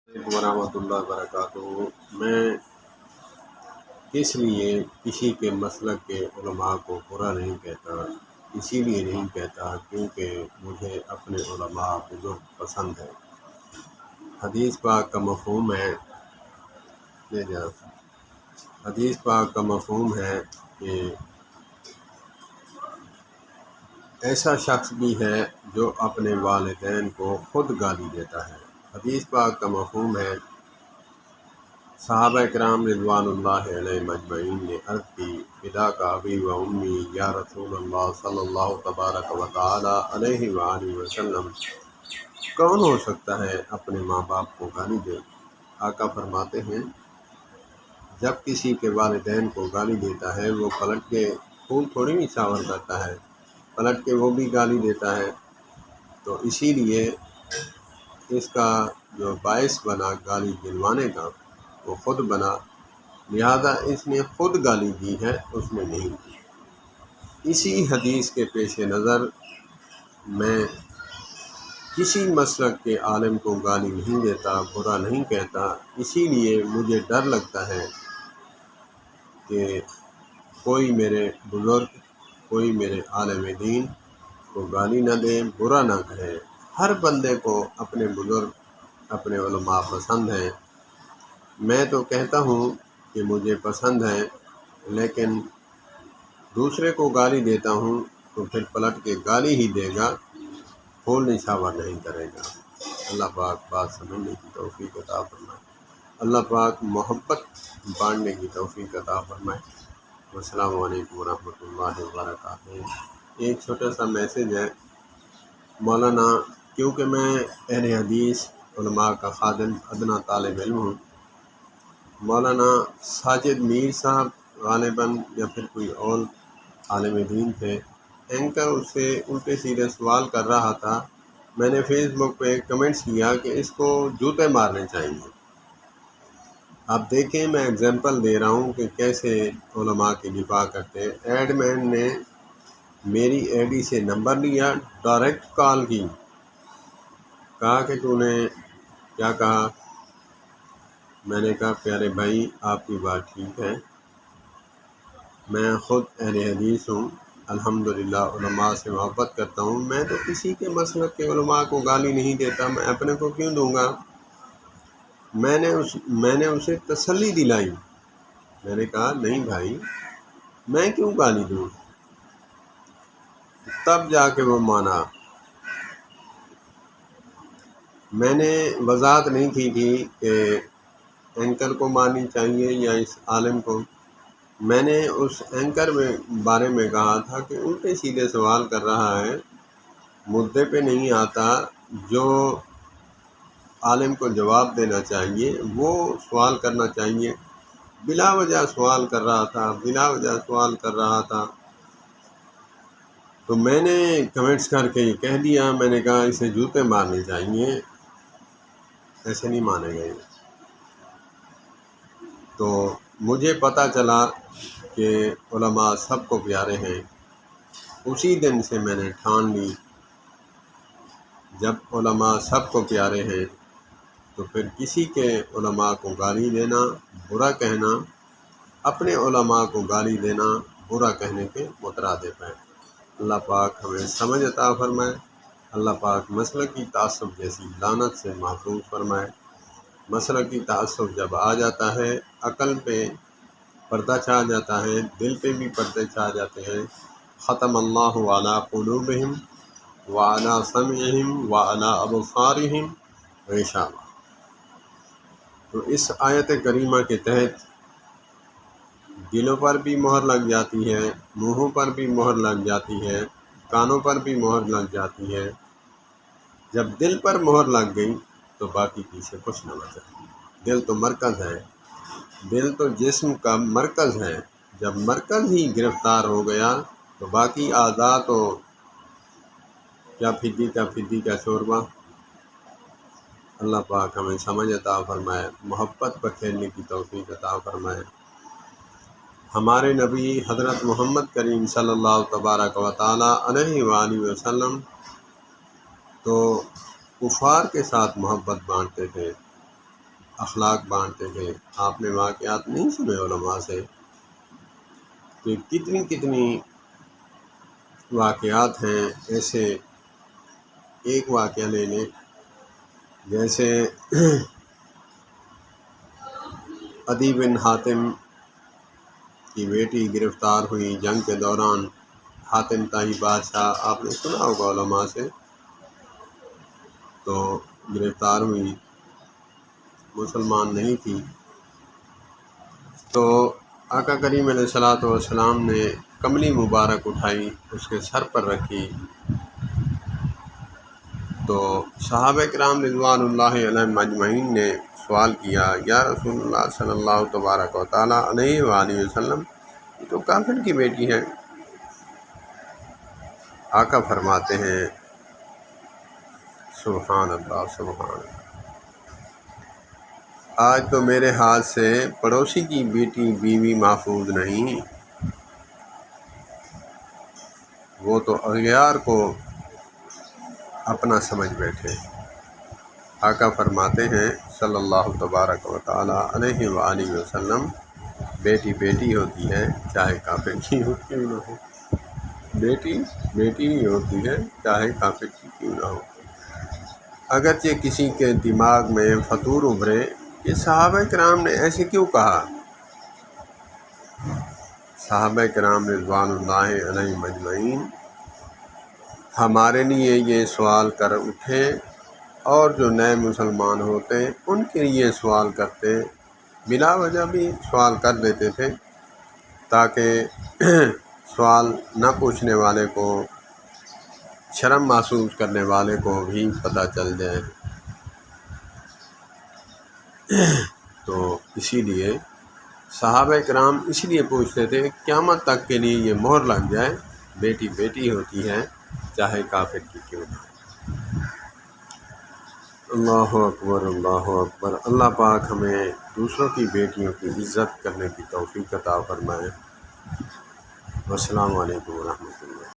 علیکم ورحمۃ اللہ وبرکاتہ۔ میں اس لیے کسی کے مسلک کے علماء کو برا نہیں کہتا، اسی لیے نہیں کہتا کیونکہ مجھے اپنے علماء بزرگ پسند ہیں۔ حدیث پاک کا مفہوم ہے حدیث پاک کا مفہوم ہے کہ ایسا شخص بھی ہے جو اپنے والدین کو خود گالی دیتا ہے۔ حدیث پاک کا مفہوم ہے، صحابہ کرام رضوان اللہ علیہ مجمعین نے عرض کی، فداک ابی و امی یا رسول اللہ صلی اللہ تبارک و تعالی علیہ وآلہ وسلم، کون ہو سکتا ہے اپنے ماں باپ کو گالی دے؟ آقا فرماتے ہیں، جب کسی کے والدین کو گالی دیتا ہے وہ پلٹ کے پھول تھوڑی نہیں شاور کرتا ہے، پلٹ کے وہ بھی گالی دیتا ہے۔ تو اسی لیے اس کا جو باعث بنا گالی دلوانے کا وہ خود بنا، لہذا اس نے خود گالی دی ہے، اس نے نہیں دی۔ اسی حدیث کے پیش نظر میں کسی مسلک کے عالم کو گالی نہیں دیتا، برا نہیں کہتا، اسی لیے مجھے ڈر لگتا ہے کہ کوئی میرے بزرگ، کوئی میرے عالم دین کو گالی نہ دے، برا نہ کہے۔ ہر بندے کو اپنے بزرگ، اپنے علماء پسند ہیں۔ میں تو کہتا ہوں کہ مجھے پسند ہے، لیکن دوسرے کو گالی دیتا ہوں تو پھر پلٹ کے گالی ہی دے گا، پھول نشاور نہیں کرے گا۔ اللہ پاک بات سمجھنے کی توفیق عطا فرمائے، اللہ پاک محبت بانٹنے کی توفیق عطا فرمائے۔ السلام علیکم ورحمۃ اللہ وبرکاتہ۔ ایک چھوٹا سا میسیج ہے مولانا، کیونکہ میں اہل حدیث علماء کا خادم ادنا طالب علم ہوں، مولانا ساجد میر صاحب غالباً یا پھر کوئی اور عالم دین تھے، اینکر اس سے الٹے سیدھے سوال کر رہا تھا۔ میں نے فیس بک پہ کمنٹس کیا کہ اس کو جوتے مارنے چاہیے۔ آپ دیکھیں، میں اگزامپل دے رہا ہوں کہ کیسے علماء کی دفاع کرتے۔ ایڈ مین نے میری اے ڈی سے نمبر لیا، ڈائریکٹ کال کی، کہا کہ تو نے کیا کہا؟ میں نے کہا پیارے بھائی آپ کی بات ٹھیک ہے، میں خود اہل حدیث ہوں، الحمدللہ علماء سے محبت کرتا ہوں، میں تو کسی کے مسلک کے علماء کو گالی نہیں دیتا، میں اپنے کو کیوں دوں گا؟ میں نے اسے تسلی دلائی، میں نے کہا نہیں بھائی میں کیوں گالی دوں؟ تب جا کے وہ مانا۔ میں نے وضاحت نہیں کی تھی کہ اینکر کو ماننی چاہیے یا اس عالم کو۔ میں نے اس اینکر میں بارے میں کہا تھا کہ الٹے سیدھے سوال کر رہا ہے، مدعے پہ نہیں آتا، جو عالم کو جواب دینا چاہیے وہ سوال کرنا چاہیے، بلا وجہ سوال کر رہا تھا۔ تو میں نے کمنٹس کر کے یہ کہہ دیا، میں نے کہا اسے جوتے مارنے چاہیے، ایسے نہیں مانے گئے۔ تو مجھے پتہ چلا کہ علماء سب کو پیارے ہیں، اسی دن سے میں نے ٹھان لی، جب علماء سب کو پیارے ہیں تو پھر کسی کے علماء کو گالی دینا، برا کہنا، اپنے علماء کو گالی دینا برا کہنے کے مترادف ہے۔ اللہ پاک ہمیں سمجھ عطا فرمائے، اللہ پاک مسلکی تعصب جیسی لعنت سے محفوظ فرمائے۔ مسلکی تعصب جب آ جاتا ہے، عقل پہ پردہ چھا جاتا ہے، دل پہ بھی پردے چھا جاتے ہیں۔ ختم اللہ علی قلوبہم وعلی سمعہم وعلی ابصارہم غشاوہ۔ تو اس آیت کریمہ کے تحت دلوں پر بھی مہر لگ جاتی ہے، منہوں پر بھی مہر لگ جاتی ہے، کانوں پر بھی مہر لگ جاتی ہے۔ جب دل پر مہر لگ گئی تو باقی پیچھے کچھ نہ بچا۔ دل تو مرکز ہے، دل تو جسم کا مرکز ہے، جب مرکز ہی گرفتار ہو گیا تو باقی اعضاء تو کیا پھدی کا شوربہ۔ اللہ پاک ہمیں سمجھ عطا فرمائے، محبت بکھیرنے کی توفیق عطا فرمائے۔ ہمارے نبی حضرت محمد کریم صلی اللہ تبارک و تعالی علیہ وآلہ وسلم تو کفار کے ساتھ محبت بانٹتے تھے، اخلاق بانٹتے تھے۔ آپ نے واقعات نہیں سنے علماء سے کہ کتنی کتنی واقعات ہیں ایسے؟ ایک واقعہ لے لیں، جیسے عدی بن حاتم کی بیٹی گرفتار ہوئی جنگ کے دوران۔ حاتم طائی بادشاہ، آپ نے سنا ہوگا علماء سے، تو گرفتار ہوئی، مسلمان نہیں تھی، تو آقا کریم علیہ الصلوۃ والسلام نے کملی مبارک اٹھائی، اس کے سر پر رکھی، تو صحابہ کرام رضوان اللہ علیہم اجمعین نے سوال کیا، یا رسول اللہ صلی اللہ تبارک و تعالیٰ علیہ وآلہ وسلم، یہ تو کافر کی بیٹی ہے۔ آقا فرماتے ہیں سبحان اللہ سبحان اللہ، آج تو میرے ہاتھ سے پڑوسی کی بیٹی بیوی محفوظ نہیں، وہ تو اغیار کو اپنا سمجھ بیٹھے۔ آقا فرماتے ہیں صلی اللہ تبارک و تعالیٰ علیہ وآلہ وسلم، بیٹی بیٹی ہوتی ہے چاہے کافر کی کیوں نہ ہو، بیٹی بیٹی ہی ہوتی ہے چاہے کافر کی کیوں نہ ہو۔ اگرچہ کسی کے دماغ میں فطور ابھرے کہ صحابہ کرام نے ایسے کیوں کہا، صحابہ کرام رضوان اللہ علیہم اجمعین ہمارے لیے یہ سوال کر اٹھے، اور جو نئے مسلمان ہوتے ان کے لیے سوال کرتے، بلا وجہ بھی سوال کر دیتے تھے، تاکہ سوال نہ پوچھنے والے کو، شرم محسوس کرنے والے کو بھی پتہ چل جائے۔ تو اسی لیے صحابہ کرام اسی لیے پوچھتے تھے قیامت تک کے لیے یہ مہر لگ جائے، بیٹی بیٹی ہوتی ہے چاہے کافر کی کیوں نہ۔ اللہ اکبر اللہ اکبر۔ اللہ پاک ہمیں دوسروں کی بیٹیوں کی عزت کرنے کی توفیق عطا فرمائے۔ السلام علیکم ورحمۃ اللہ۔